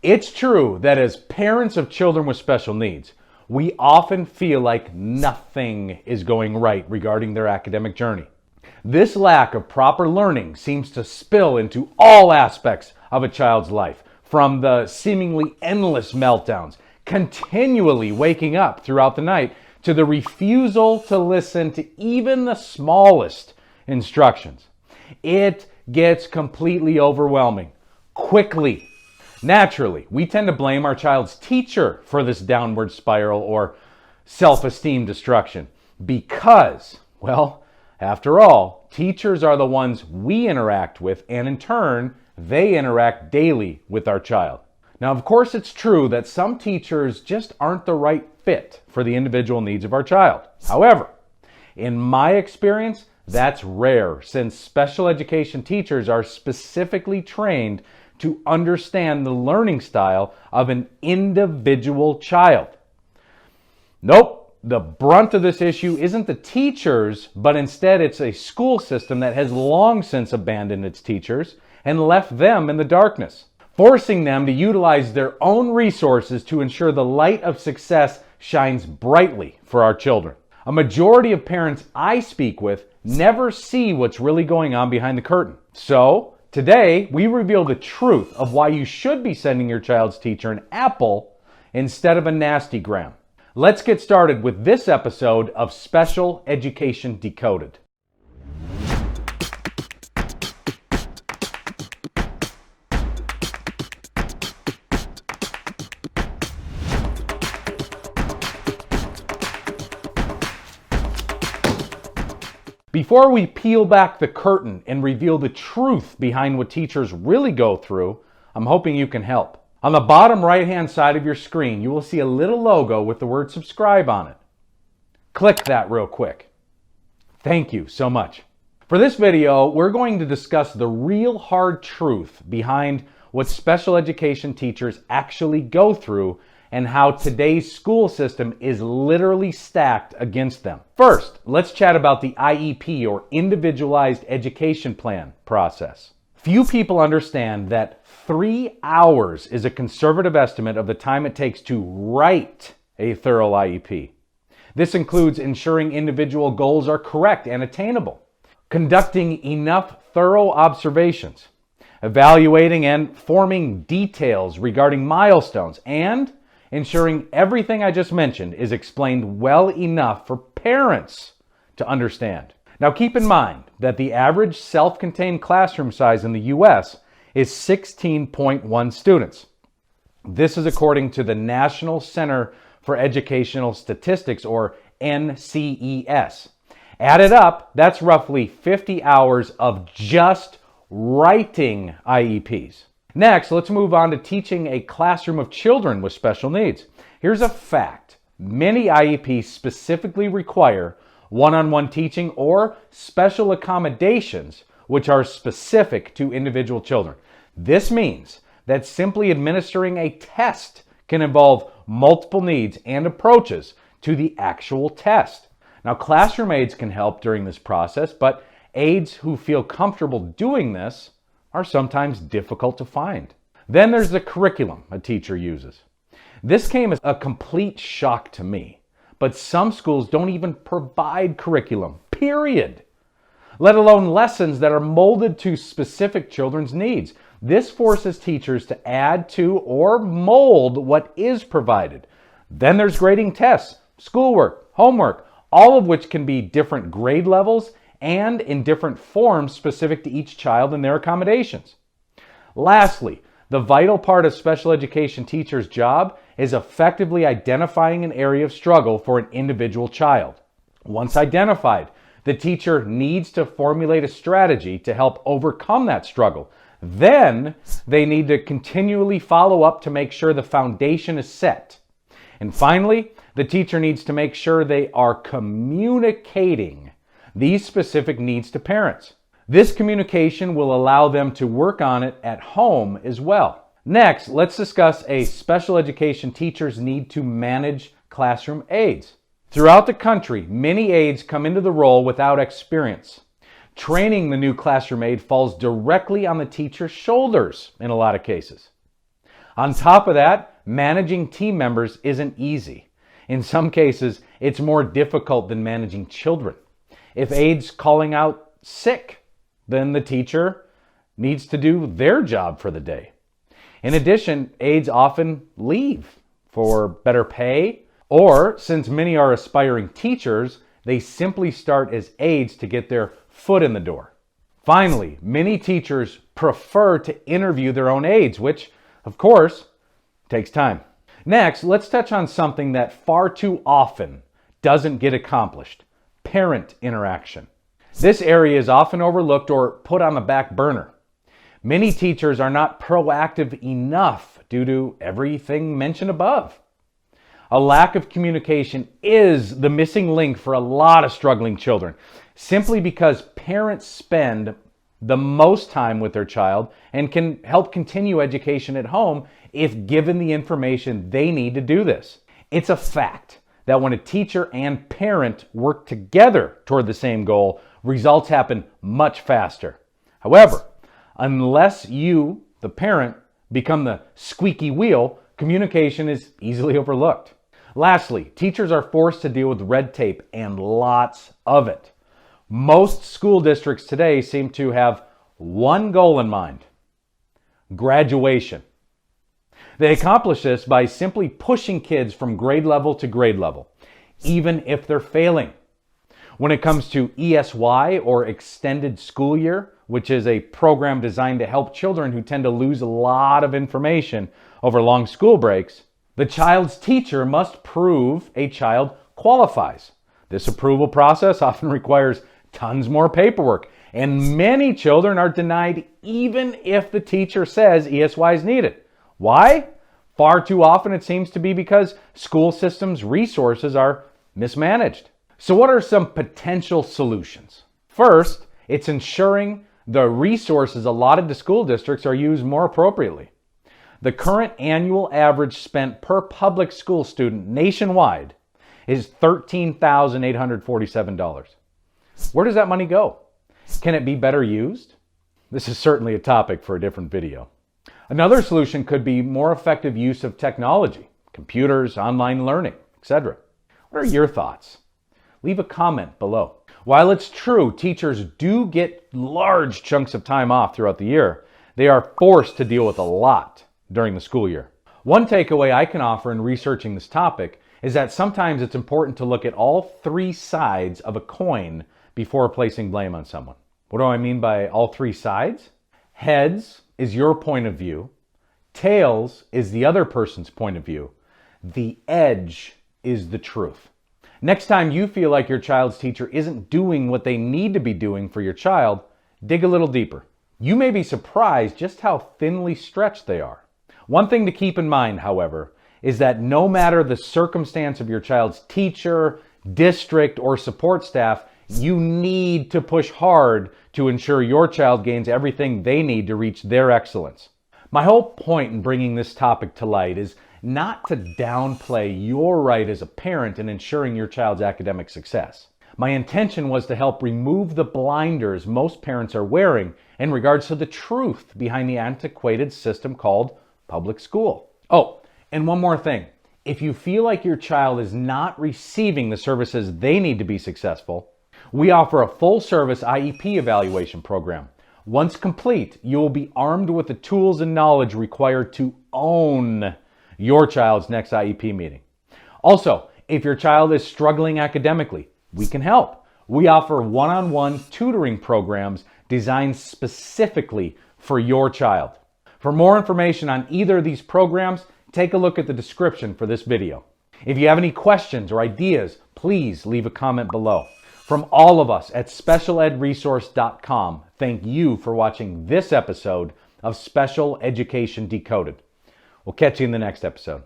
It's true that as parents of children with special needs, we often feel like nothing is going right regarding their academic journey. This lack of proper learning seems to spill into all aspects of a child's life, from the seemingly endless meltdowns, continually waking up throughout the night, to the refusal to listen to even the smallest instructions. It gets completely overwhelming quickly. Naturally, we tend to blame our child's teacher for this downward spiral or self-esteem destruction because, well, after all, teachers are the ones we interact with, and in turn, they interact daily with our child. Now, of course, it's true that some teachers just aren't the right fit for the individual needs of our child. However, in my experience, that's rare, since special education teachers are specifically trained to understand the learning style of an individual child. Nope, the brunt of this issue isn't the teachers, but instead it's a school system that has long since abandoned its teachers and left them in the darkness, forcing them to utilize their own resources to ensure the light of success shines brightly for our children. A majority of parents I speak with never see what's really going on behind the curtain. So, today, we reveal the truth of why you should be sending your child's teacher an apple instead of a nasty gram. Let's get started with this episode of Special Education Decoded. Before we peel back the curtain and reveal the truth behind what teachers really go through, I'm hoping you can help. On the bottom right-hand side of your screen, you will see a little logo with the word subscribe on it. Click that real quick. Thank you so much. For this video, we're going to discuss the real hard truth behind what special education teachers actually go through and how today's school system is literally stacked against them. First, let's chat about the IEP, or Individualized Education Plan process. Few people understand that 3 hours is a conservative estimate of the time it takes to write a thorough IEP. This includes ensuring individual goals are correct and attainable, conducting enough thorough observations, evaluating and forming details regarding milestones, and ensuring everything I just mentioned is explained well enough for parents to understand. Now, keep in mind that the average self-contained classroom size in the U.S. is 16.1 students. This is according to the National Center for Educational Statistics, or NCES. Added up, that's roughly 50 hours of just writing IEPs. Next, let's move on to teaching a classroom of children with special needs. Here's a fact. Many IEPs specifically require one-on-one teaching or special accommodations which are specific to individual children. This means that simply administering a test can involve multiple needs and approaches to the actual test. Now, classroom aides can help during this process, but aides who feel comfortable doing this are sometimes difficult to find. Then there's the curriculum a teacher uses. This came as a complete shock to me, but some schools don't even provide curriculum, period, let alone lessons that are molded to specific children's needs. This forces teachers to add to or mold what is provided. Then there's grading tests, schoolwork, homework, all of which can be different grade levels and in different forms specific to each child and their accommodations. Lastly, the vital part of special education teachers' job is effectively identifying an area of struggle for an individual child. Once identified, the teacher needs to formulate a strategy to help overcome that struggle. Then they need to continually follow up to make sure the foundation is set. And finally, the teacher needs to make sure they are communicating these specific needs to parents. This communication will allow them to work on it at home as well. Next, let's discuss a special education teacher's need to manage classroom aides. Throughout the country, many aides come into the role without experience. Training the new classroom aide falls directly on the teacher's shoulders in a lot of cases. On top of that, managing team members isn't easy. In some cases, it's more difficult than managing children. If aide's calling out sick, then the teacher needs to do their job for the day. In addition, aides often leave for better pay, or since many are aspiring teachers, they simply start as aides to get their foot in the door. Finally, many teachers prefer to interview their own aides, which, of course, takes time. Next, let's touch on something that far too often doesn't get accomplished: parent interaction. This area is often overlooked or put on the back burner. Many teachers are not proactive enough due to everything mentioned above. A lack of communication is the missing link for a lot of struggling children, simply because parents spend the most time with their child and can help continue education at home if given the information they need to do this. It's a fact that when a teacher and parent work together toward the same goal, results happen much faster. However, unless you, the parent, become the squeaky wheel, communication is easily overlooked. Lastly, teachers are forced to deal with red tape, and lots of it. Most school districts today seem to have one goal in mind: graduation. They accomplish this by simply pushing kids from grade level to grade level, even if they're failing. When it comes to ESY, or Extended School Year, which is a program designed to help children who tend to lose a lot of information over long school breaks, the child's teacher must prove a child qualifies. This approval process often requires tons more paperwork, and many children are denied even if the teacher says ESY is needed. Why? Far too often it seems to be because school systems' resources are mismanaged. So what are some potential solutions? First, it's ensuring the resources allotted to school districts are used more appropriately. The current annual average spent per public school student nationwide is $13,847. Where does that money go? Can it be better used? This is certainly a topic for a different video. Another solution could be more effective use of technology, computers, online learning, etc. What are your thoughts? Leave a comment below. While it's true teachers do get large chunks of time off throughout the year, they are forced to deal with a lot during the school year. One takeaway I can offer in researching this topic is that sometimes it's important to look at all three sides of a coin before placing blame on someone. What do I mean by all three sides? Heads is your point of view. Tails is the other person's point of view. The edge is the truth. Next time you feel like your child's teacher isn't doing what they need to be doing for your child, dig a little deeper. You may be surprised just how thinly stretched they are. One thing to keep in mind, however, is that no matter the circumstance of your child's teacher, district, or support staff, you need to push hard to ensure your child gains everything they need to reach their excellence. My whole point in bringing this topic to light is not to downplay your right as a parent in ensuring your child's academic success. My intention was to help remove the blinders most parents are wearing in regards to the truth behind the antiquated system called public school. Oh, and one more thing. If you feel like your child is not receiving the services they need to be successful, we offer a full-service IEP evaluation program. Once complete, you will be armed with the tools and knowledge required to own your child's next IEP meeting. Also, if your child is struggling academically, we can help. We offer one-on-one tutoring programs designed specifically for your child. For more information on either of these programs, take a look at the description for this video. If you have any questions or ideas, please leave a comment below. From all of us at SpecialEdResource.com, thank you for watching this episode of Special Education Decoded. We'll catch you in the next episode.